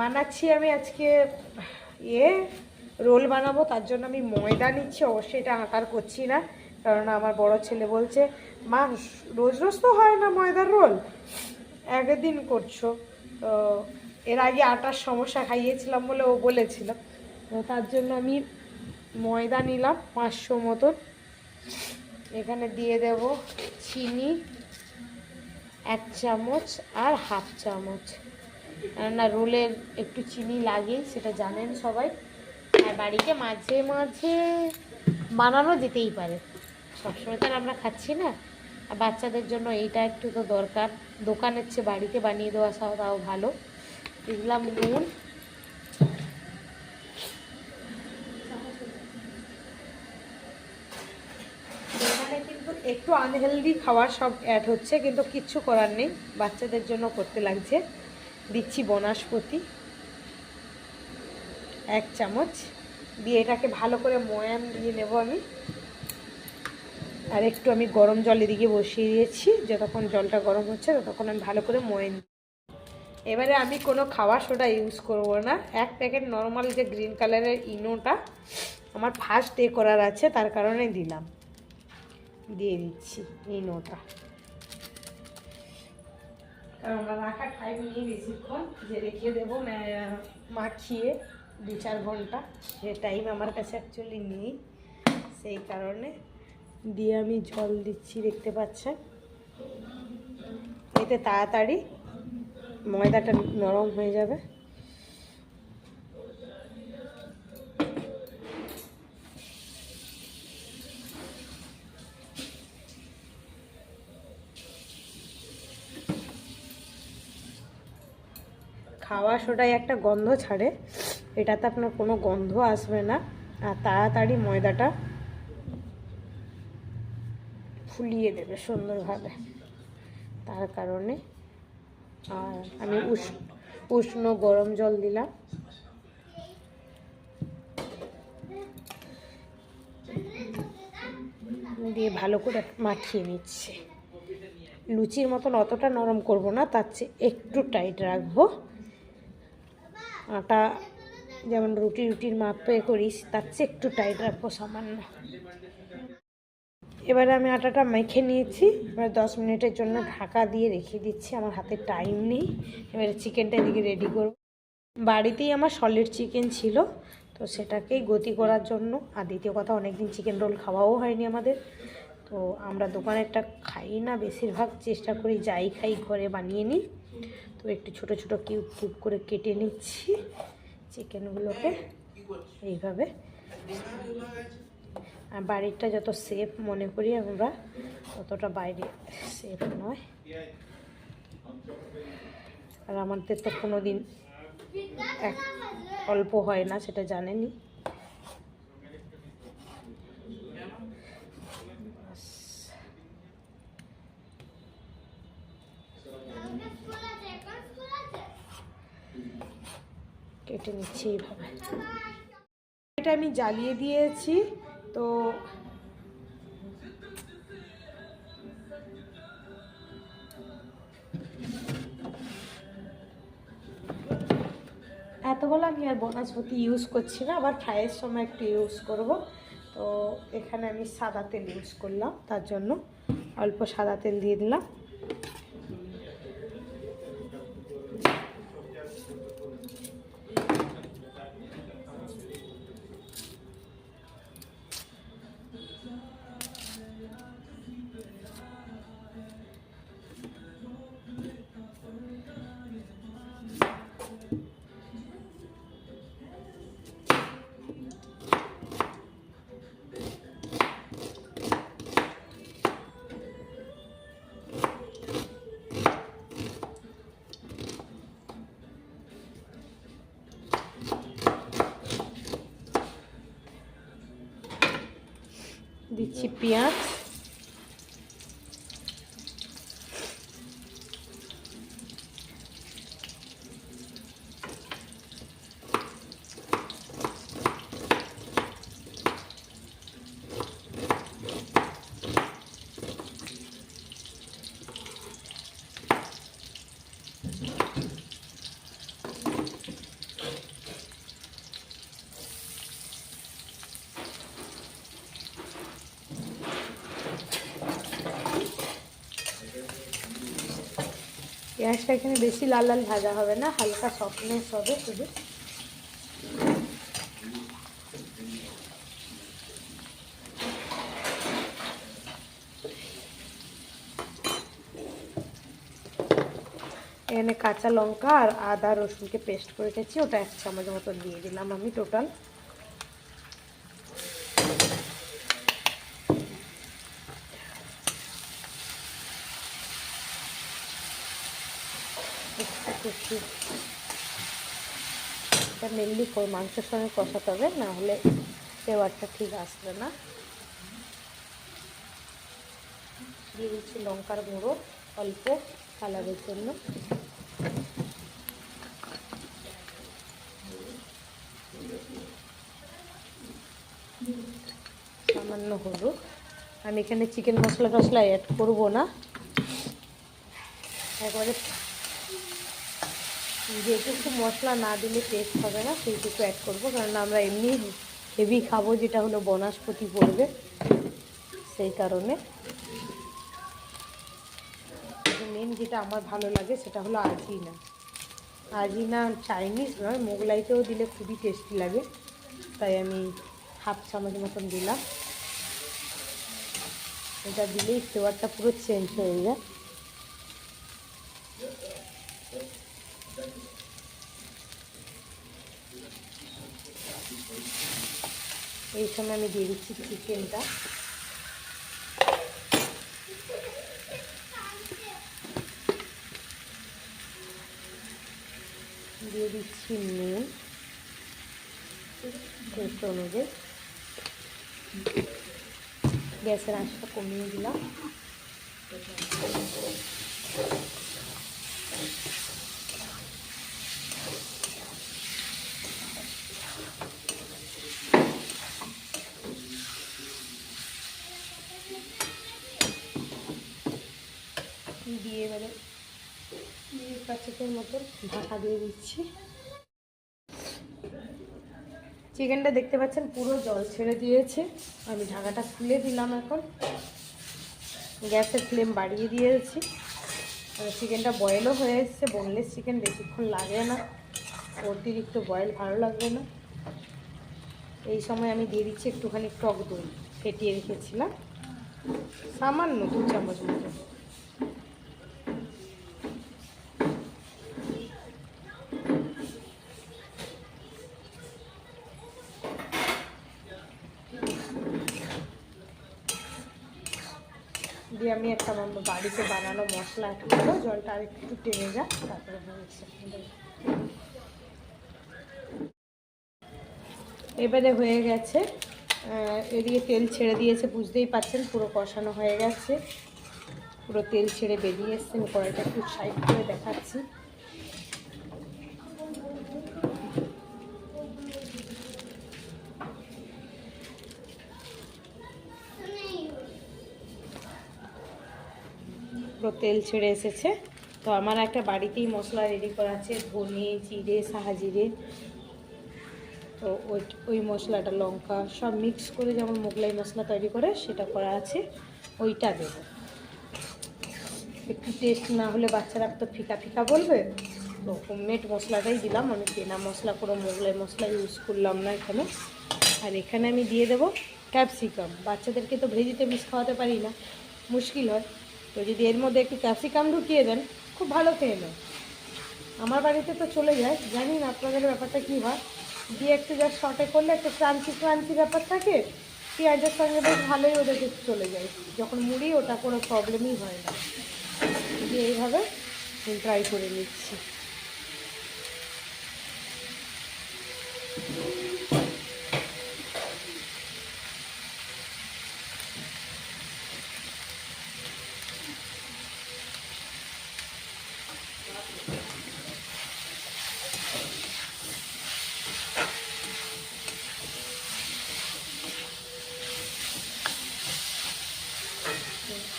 বানাচ্ছি আমি আজকে রোল বানাবো, তার জন্য আমি ময়দা নিচ্ছি। অবশ্যই এটা আটার করছি না, কারণ আমার বড় ছেলে বলছে মা রোজ রোজ তো হয় না ময়দার রোল, একদিন করছো। তো এর আগে আটার সমস্যা খাইয়েছিলাম বলে ও বলেছিল, তো তার জন্য আমি ময়দা নিলাম 500 মতন। এখানে দিয়ে দেব চিনি 1 চামচ আর হাফ চামচ, কেননা রোলের একটু চিনি লাগে, সেটা জানেন সবাই। আর বাড়িতে মাঝে মাঝে বানানো যেতেই পারে, সবসময় তো আমরা খাচ্ছি না। আর বাচ্চাদের জন্য এইটা একটু তো দরকার, দোকানের চেয়ে বাড়িতে বানিয়ে দেওয়া তাও ভালো। দিলাম নুন, এখানে কিন্তু একটু আনহেলদি খাবার সব অ্যাড হচ্ছে, কিন্তু কিচ্ছু করার নেই, বাচ্চাদের জন্য করতে লাগছে। দিচ্ছি বনস্পতি 1 চামচ, দিয়ে এটাকে ভালো করে ময়ান দিয়ে নেব আমি। আর একটু আমি গরম জল এদিকে বসিয়ে দিয়েছি, যতক্ষণ জলটা গরম হচ্ছে ততক্ষণ আমি ভালো করে ময়ান। এবারে আমি কোনো খাওয়া সোডা ইউজ করব না, 1 প্যাকেট নর্মাল যে গ্রিন কালারের ইনোটা আমার ফার্স্ট ডে করার আছে, তার কারণে দিলাম, দিয়ে দিচ্ছি ইনোটা। কারণ আমরা রাখার টাইম নিয়ে বেশিক্ষণ যে রেখে দেবো মাখিয়ে 2-4 ঘন্টা, সে টাইম আমার কাছে অ্যাকচুয়ালি নেই, সেই কারণে দিয়ে আমি জল দিচ্ছি, দেখতে পাচ্ছেন। এতে তাড়াতাড়ি ময়দাটা নরম হয়ে যাবে। খাওয়া সোডায় একটা গন্ধ ছাড়ে, এটাতে আপনার কোনো গন্ধ আসবে না, আর তাড়াতাড়ি ময়দাটা ফুলিয়ে দেবে সুন্দরভাবে, তার কারণে। আর আমি উষ্ণ গরম জল দিলাম, দিয়ে ভালো করে মাখিয়ে নিচ্ছে। লুচির মতন অতটা নরম করব না, তার চেয়ে একটু টাইট রাখবো। আটা যেমন রুটির মাপে করিস, তার চেয়ে একটু টাইট রাখবো সামান্য। এবারে আমি আটাটা মেখে নিয়েছি, এবার 10 মিনিটের জন্য ঢাকা দিয়ে রেখে দিচ্ছি, আমার হাতে টাইম নেই। এবারে চিকেনটা এদিকে রেডি করব। বাড়িতেই আমার সলিড চিকেন ছিল, তো সেটাকেই গতি করার জন্য, আর দ্বিতীয় কথা অনেকদিন চিকেন রোল খাওয়াও হয়নি আমাদের, তো আমরা দোকানেরটা খাই না, বেশিরভাগ চেষ্টা করি যাই খাই ঘরে বানিয়ে নিই। তো একটু ছোট ছোট কিউব কিউব করে কেটে নিচ্ছি চিকেনগুলোকে এইভাবে। আর বাড়িটা যত সেফ মনে করি আমরা, ততটা বাইরে সেফ নয়। আর আমাদের তো কোনো দিন অল্প হয় না, সেটা জানেনই। কেটে নিচ্ছি এইভাবে। এটা আমি জ্বালিয়ে দিয়েছি, তো এতগুলো আমি আর বনস্পতি ইউজ করছি না, আবার ফ্রাইয়ের সময় একটু ইউজ করব। তো এখানে আমি সাদা তেল ইউজ করলাম, তার জন্য অল্প সাদা তেল দিয়ে দিলাম। দিচ্ছি পেঁয়াজ, পেঁয়াজটা এখানে বেশি লাল লাল ভাজা হবে না, হালকা সফটনেস হবে শুধু। এখানে কাঁচা লঙ্কা আর আদা রসুনকে পেস্ট করে রেখেছি, ওটা 1 চামচ মতন দিয়ে দিলাম আমি টোটাল। এটা মেনলি মাংসের সঙ্গে কষাতে হবে, না হলে ফ্লেভারটা ঠিক আসবে না। দিয়ে দিচ্ছি লঙ্কার গুঁড়ো অল্প কালারের জন্য, সামান্য হলুদ। আমি এখানে চিকেন মশলা টশলা অ্যাড করব না, একবারে যেটুকু মশলা না দিলে টেস্ট হবে না সেইটুকু অ্যাড করবো, কারণ আমরা এমনি হেভি খাবো, যেটা হলো বনস্পতি পড়বে, সেই কারণে। মেন যেটা আমার ভালো লাগে সেটা হলো আজিনা। আজিনা চাইনিজ নয়, মোগলাইতেও দিলে খুবই টেস্টি লাগে, তাই আমি 1/2 চামচ মতন দিলাম। এটা দিলেই ফ্লেভারটা পুরো চেঞ্জ হয়ে যায়। এই সময় আমি দিয়ে দিচ্ছি চিকেনটা, দিয়ে দিচ্ছি নুন টেস্ট অনুযায়ী, গ্যাসের আঁচটা কমিয়ে দিলাম। দিয়ে এবারে 5 মিনিট মতো ঢাকা দিয়ে দিচ্ছি। চিকেনটা দেখতে পাচ্ছেন পুরো জল ছেড়ে দিয়েছে, আমি ঢাকাটা খুলে দিলাম। এখন গ্যাসের ফ্লেম বাড়িয়ে দিয়েছি, চিকেনটা বয়েলও হয়ে এসছে। বোনলেস চিকেন বেশিক্ষণ লাগে না, অতিরিক্ত বয়েল ভালো লাগবে না। এই সময় আমি দিয়ে দিচ্ছি একটুখানি টক দই, ফেটিয়ে রেখেছিলাম, সামান্য 2 চামচ মতো। দিয়ে আমি একটা বাড়িতে বানানো মশলা অ্যাড করবো, জলটা আর একটু টেনে যাক, তারপরে এবারে হয়ে গেছে, এদিকে তেল ছেড়ে দিয়েছে, বুঝতেই পাচ্ছেন পুরো কষানো হয়ে গেছে, পুরো তেল ছেড়ে বেরিয়ে এসছে। আমি কড়াইটা একটু সাইড করে দেখাচ্ছি। পুরো তেল ছেড়ে এসেছে। তো আমার একটা বাড়িতেই মশলা রেডি করা আছে, ধনে জিরে সাহাজিরে, তো ওই মশলাটা লঙ্কা সব মিক্স করে যেমন মোগলাই মশলা তৈরি করে সেটা করা আছে, ওইটা দেবো। একটু টেস্ট না হলে বাচ্চারা তো ফিকা ফিকা বলবে, তো হোমমেড মশলাটাই দিলাম আমি, কেনা মশলা কোনো মোগলাই মশলা ইউজ করলাম না এখানে। আর এখানে আমি দিয়ে দেবো ক্যাপসিকাম। বাচ্চাদেরকে তো ভেজিটেবলস খাওয়াতে পারি না, মুশকিল হয়, তো যদি এর মধ্যে একটু ক্যাপসিকাম ঢুকিয়ে দেন খুব ভালো খেয়ে নেয়। আমার বাড়িতে তো চলে যায়, জানি না আপনাদের ব্যাপারটা কী হয়। দিয়ে একটু জাস্ট শর্টে করলে একটা ক্রাঞ্চি ক্রাঞ্চি ব্যাপার থাকে, পেঁয়াজের সঙ্গে বেশ ভালোই ওদেরকে চলে যায়। যখন মুড়ি ওটা কোনো প্রবলেমই হয় না। দিয়ে এইভাবে ট্রাই করে নিচ্ছি।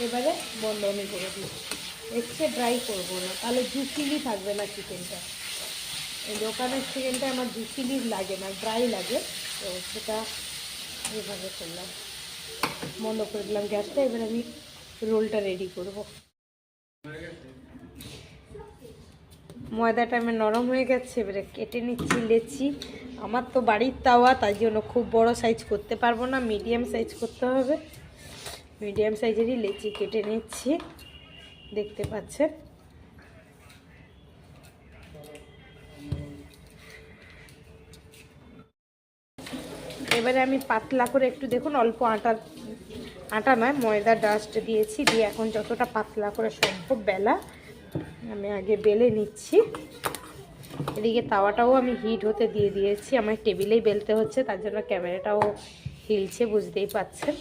এবারে বন্ধ আমি করে দিচ্ছি, এসে ড্রাই করবো না, তাহলে জুসিলি থাকবে না চিকেনটা। এই দোকানের চিকেনটা আমার জুসিলি লাগে না, ড্রাই লাগে, তো সেটা এইভাবে করলাম। বন্ধ করে দিলাম গ্যাসটা। এবার আমি রোলটা রেডি করব। ময়দাটা আমার নরম হয়ে গেছে, এবারে কেটে নিচ্ছি লেচি। আমার তো বাড়ির তাওয়া, তাই জন্য খুব বড় সাইজ করতে পারবো না, মিডিয়াম সাইজ করতে হবে। মিডিয়াম সাইজেরই লেচি কেটে নিচ্ছি, দেখতে পাচ্ছেন। এবারে আমি পাতলা করে একটু দেখুন, অল্প আটা নয় ময়দা ডাস্ট দিয়েছি, দিয়ে এখন যতটা পাতলা করে সম্ভব বেলা আমি আগে বেলে নিচ্ছি। এদিকে তাওয়াটাও আমি হিট হতে দিয়ে দিয়েছি, আমার টেবিলেই বেলতে হচ্ছে, তার জন্য ক্যামেরাটাও হিলছে, বুঝতেই পাচ্ছেন।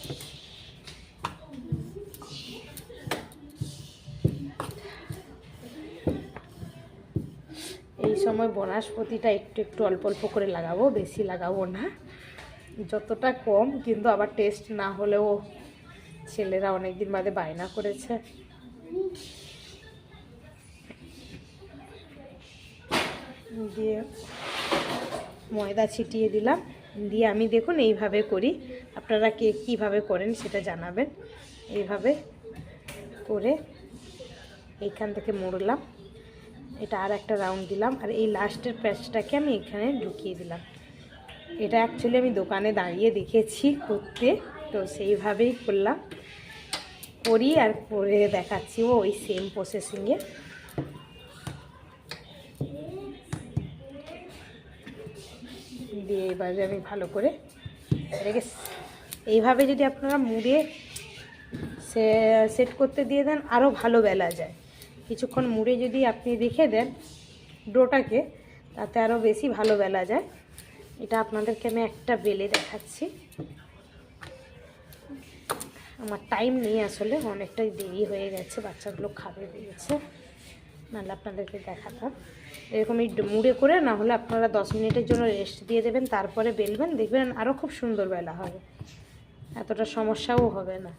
এই সময় বনস্পতিটা একটু একটু অল্প অল্প করে লাগাবো, বেশি লাগাবো না, যতটা কম। কিন্তু আবার টেস্ট না হলেও ছেলেরা অনেকদিন বাদে বায়না করেছে। দিয়ে ময়দা ছিটিয়ে দিলাম, দিয়ে আমি দেখুন এইভাবে করি, আপনারা কে কীভাবে করেন সেটা জানাবেন। এইভাবে করে এইখান থেকে মোড়লাম, এটা আর একটা রাউন্ড দিলাম, আর এই লাস্টের প্যাচটাকে আমি এখানে ঢুকিয়ে দিলাম। এটা অ্যাকচুয়ালি আমি দোকানে দাঁড়িয়ে দেখেছি করতে, তো সেইভাবেই করলাম, করি আর করে দেখাচ্ছি ওই সেম প্রসেসিংয়ে। দিয়ে এবারে আমি ভালো করে এটাকে এইভাবে যদি আপনারা মুড়ে সেট করতে দিয়ে দেন আরও ভালো বেলা যায়। কিছুক্ষণ মুড়ে যদি আপনি রেখে দেন ডোটাকে, তাতে আরও বেশি ভালো বেলা যায়। এটা আপনাদেরকে আমি একটা বেলে দেখাচ্ছি, আমার টাইম নেই আসলে, অনেকটাই দেরি হয়ে গেছে, বাচ্চাগুলো খাবে দিয়েছে, নাহলে আপনাদেরকে দেখাতাম। এরকম এই মুড়ে করে, না হলে আপনারা 10 মিনিটের জন্য রেস্ট দিয়ে দেবেন, তারপরে বেলবেন, দেখবেন আরও খুব সুন্দর বেলা হবে, এতটা সমস্যাও হবে না।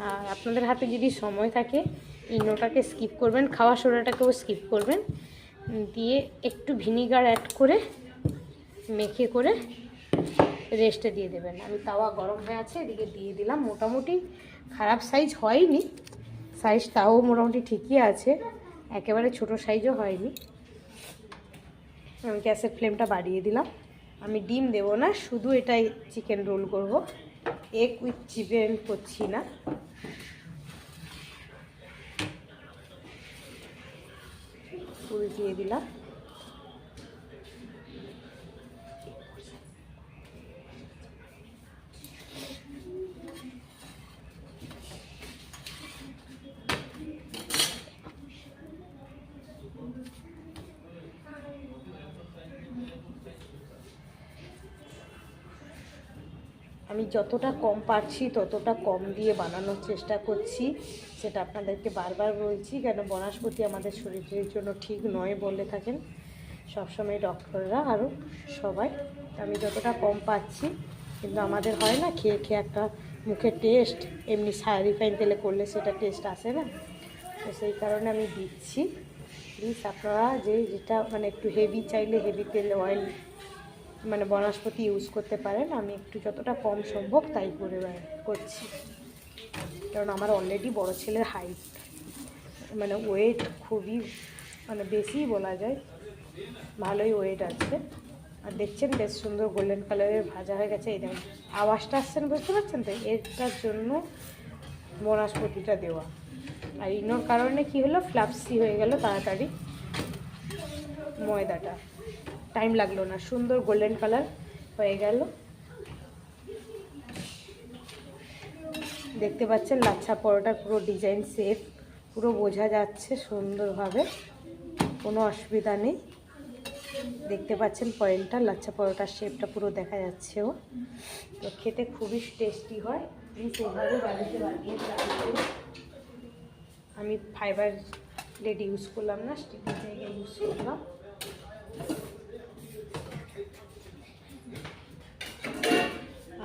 আর আপনাদের হাতে যদি সময় থাকে ইনোটাকে স্কিপ করবেন, খাওয়া সোডাটাকেও স্কিপ করবেন, দিয়ে একটু ভিনিগার অ্যাড করে মেখে করে রেস্টে দিয়ে দেবেন। আমি তাওয়া গরম হয়ে আছে, এদিকে দিয়ে দিলাম। মোটামুটি খারাপ সাইজ হয়নি, সাইজ তাও মোটামুটি ঠিকই আছে, একেবারে ছোট সাইজও হয়নি। আমি গ্যাসের ফ্লেমটা বাড়িয়ে দিলাম। আমি ডিম দেবো না, শুধু এটাই চিকেন রোল করব, এগ উইথ চিকেন করছি না। উল্টিয়ে দিলাম। আমি যতটা কম পারছি ততটা কম দিয়ে বানানোর চেষ্টা করছি, সেটা আপনাদেরকে বারবার বলছি, কেন বনস্পতি আমাদের শরীরের জন্য ঠিক নয় বলে থাকেন সবসময় ডক্টররা আরও সবাই। আমি যতটা কম পাচ্ছি, কিন্তু আমাদের হয় না খেয়ে খেয়ে একটা মুখের টেস্ট, এমনি রিফাইন তেলে করলে সেটা টেস্ট আসে না, তো সেই কারণে আমি দিচ্ছি। প্লিজ আপনারা যেটা মানে একটু হেভি চাইলে হেভি তেল অয়েল মানে বনস্পতি ইউজ করতে পারেন, আমি একটু যতটা কম সম্ভব তাই করছি, কারণ আমার অলরেডি বড় ছেলের হাইট মানে ওয়েট খুবই মানে বেশি বলা যায়, ভালোই ওয়েট আছে। আর দেখছেন বেশ সুন্দর গোল্ডেন কালারের ভাজা হয়ে গেছে, এই দেখুন আওয়াজটা আসছেন, বুঝতে পারছেন তো, এটার জন্য বনস্পতিটা দেওয়া। আর ইনোর কারণে কি হলো, ফ্লাপসি হয়ে গেল তাড়াতাড়ি, ময়দাটা টাইম লাগলো না, সুন্দর গোল্ডেন কালার হয়ে গেল। দেখতে পাচ্ছেন লাচ্ছা পরোটার পুরো ডিজাইন শেপ পুরো বোঝা যাচ্ছে সুন্দরভাবে, কোনো অসুবিধা নেই। দেখতে পাচ্ছেন পয়েন্টটা, লাচ্ছা পরোটার শেপটা পুরো দেখা যাচ্ছে, ও তো খেতে খুবই টেস্টি হয়। সেইভাবে বাড়িতে বানিয়ে আমি ফাইবার প্লেট ইউজ করলাম না, স্টিলের জায়গায় ইউজ করলাম।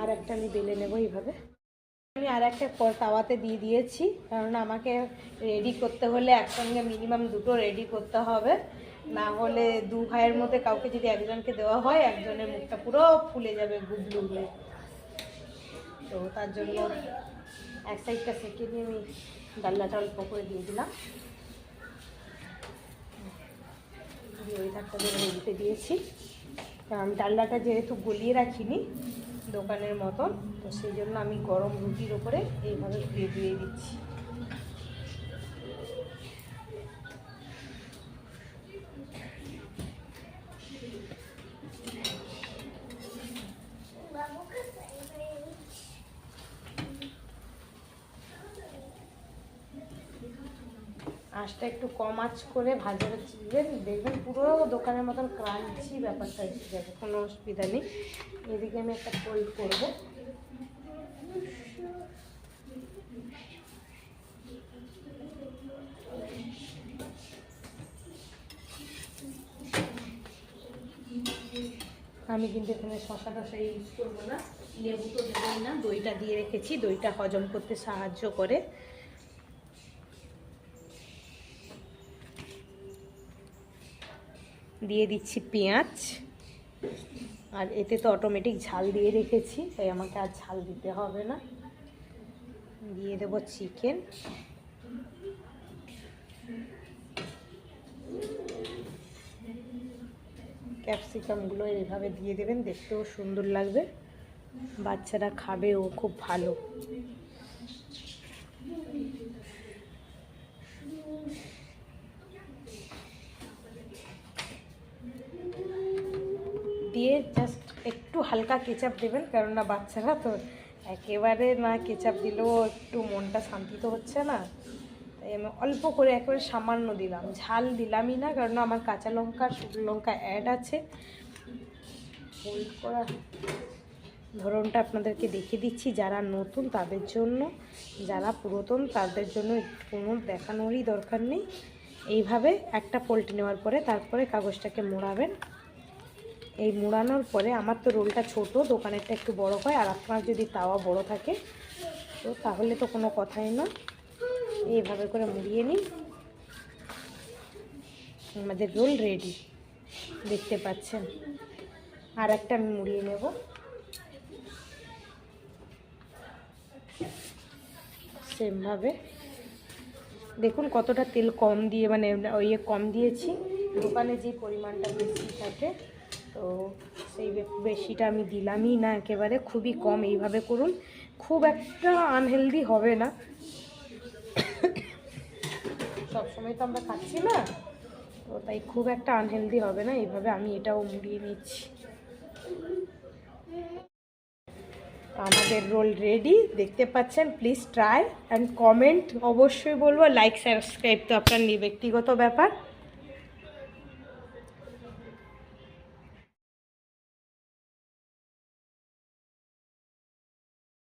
আর একটা আমি বেলে নেব এইভাবে। আমি আর একটা তাওয়াতে দিয়ে দিয়েছি, কারণ আমাকে রেডি করতে হলে একসঙ্গে মিনিমাম দুটো রেডি করতে হবে, না হলে দু ভাইয়ের মধ্যে কাউকে যদি একজনকে দেওয়া হয় একজনের মুখটা পুরো ফুলে যাবে গুবলু হয়ে, তো তার জন্য এক সাইডটা সেকে নিয়ে আমি ডালনাটা অল্প করে দিয়ে দিলাম, দিয়ে ওই ধারটা ধরে উল্টে দিয়েছি। কারণ ডালনাটা যেহেতু গলিয়ে রাখিনি দোকানের মতন, তো সেই জন্য আমি গরম রুটির ওপরে এইভাবে ঘুরিয়ে দিয়ে দিচ্ছি। আঁচটা একটু কম আঁচ করে ভাজা দিবেন, দেখবেন পুরো দোকানের মতন ক্রাঞ্চি ব্যাপারটা এসে যাবে, কোনো অসুবিধা নেই। এদিকে আমি একটা ফোল্ড করব। আমি কিন্তু এখানে শশা টশা ইউজ করবো না, লেবু তো দেবই না, দইটা দিয়ে রেখেছি, দইটা হজম করতে সাহায্য করে। দিয়ে দিচ্ছি পেঁয়াজ, আর এতে তো অটোমেটিক ঝাল দিয়ে রেখেছি, তাই আমাকে আর ঝাল দিতে হবে না। দিয়ে দেবো চিকেন, ক্যাপসিকামগুলো এইভাবে দিয়ে দেবেন, দেখতেও সুন্দর লাগবে, বাচ্চারা খাবেও খুব ভালো। দিয়ে জাস্ট একটু হালকা কেচাপ দেবেন, কেননা বাচ্চারা তো একেবারে না কেচাপ দিলেও একটু মনটা শান্তি তো হচ্ছে না, তাই আমি অল্প করে একেবারে সামান্য দিলাম, ঝাল দিলামই না, কারণ আমার কাঁচা লঙ্কা শুকনো লঙ্কা অ্যাড আছে। হোল্ড করা ধরনটা আপনাদেরকে দেখিয়ে দিচ্ছি, যারা নতুন তাদের জন্য, যারা পুরাতন তাদের জন্য কোনো দেখানোরই দরকার নেই। এইভাবে একটা পোল্টি নেওয়ার পরে তারপরে কাগজটাকে মোড়াবেন। এই মোড়ানোর পরে, আমার তো রোলটা ছোট, দোকানেরটা একটু বড় হয়, আর আপনার যদি তাওয়া বড় থাকে তো তাহলে তো কোনো কথাই না। এইভাবে করে মুড়িয়ে নিন, আমাদের রোল রেডি, দেখতে পাচ্ছেন। আর একটা আমি মুড়িয়ে নেব, সেমভাবে। দেখুন কতটা তেল কম দিয়ে, মানে ওই কম দিয়েছি, দোকানে যে পরিমাণটা বেশি থাকে তো সেই বেশিটা আমি দিলামই না, একেবারে খুবই কম। এইভাবে করুন, খুব একটা আনহেলদি হবে না, সবসময় তো আমরা খাচ্ছি না, তো তাই খুব একটা আনহেলদি হবে না। এইভাবে আমি এটাও মুড়িয়ে নিচ্ছি। আমাদের রোল রেডি, দেখতে পাচ্ছেন। প্লিজ ট্রাই অ্যান্ড কমেন্ট, অবশ্যই বলবো। লাইক সাবস্ক্রাইব তো আপনার ব্যক্তিগত ব্যাপার।